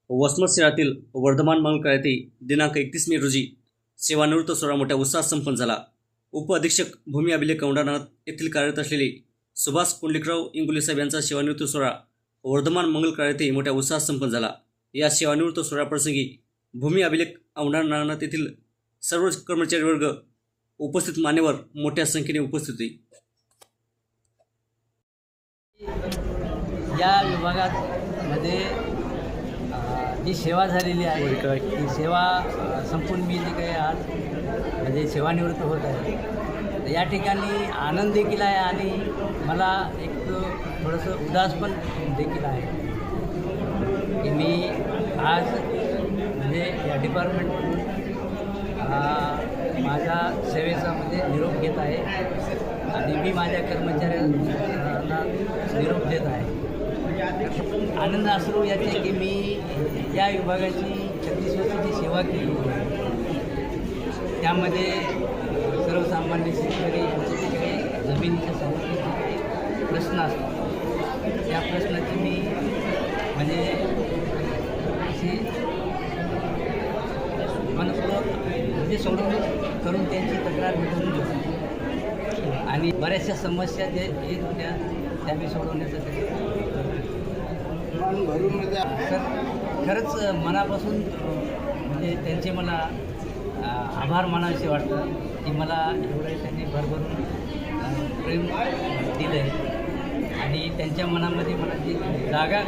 वसमत शहरातील वर्धमान मंगल येथे दिनांक 31 मे रोजी सेवानिवृत्त सोहळा मोठ्या उत्साहात संपन्न झाला. उपअधीक्षक भूमी अभिलेख औंढानाथ येथील कार्यरत असलेले सुभाष कुंडलिकराव इंगोले साहेब यांचा सेवानिवृत्त सोहळा वर्धमान मंगल येथे मोठ्या उत्साहात संपन्न झाला. या सेवानिवृत्त सोहळ्याप्रसंगी भूमी अभिलेख औंढानाथ येथील सर्व कर्मचारी वर्ग, उपस्थित मान्यवर मोठ्या संख्येने उपस्थित होते. या विभागामध्ये जी सेवा झालेली आहे ती सेवा संपून मी जी काही आज म्हणजे सेवानिवृत्त होत आहे, तर या ठिकाणी आनंद देखील आहे आणि मला एक थोडंसं उदास पण देखील आहे की मी आज म्हणजे या डिपार्टमेंटमधून माझ्या सेवेचा म्हणजे निरोप घेत आहे आणि मी माझ्या कर्मचाऱ्यांना निरोप देत आहे. आनंद असू याचे की मी या विभागाची 36 वर्षाची सेवा केली. त्यामध्ये सर्वसामान्य शेतकरी यांचे जे काही जमिनीच्या संबंधित जे काही प्रश्न असतात त्या प्रश्नाची मी म्हणजे अशी मनपूर्वक म्हणजे सोडवणूक करून त्यांची तक्रार मिटवून घेतो आणि बऱ्याचशा समस्या जे येत होत्या त्या मी सोडवण्याचं तर खरंच मनापासून म्हणजे त्यांचे मला आभार मानावेसे वाटतं की मला एवढं त्यांनी भरभरून प्रेम दिलं आहे आणि त्यांच्या मनामध्ये मला जी जागा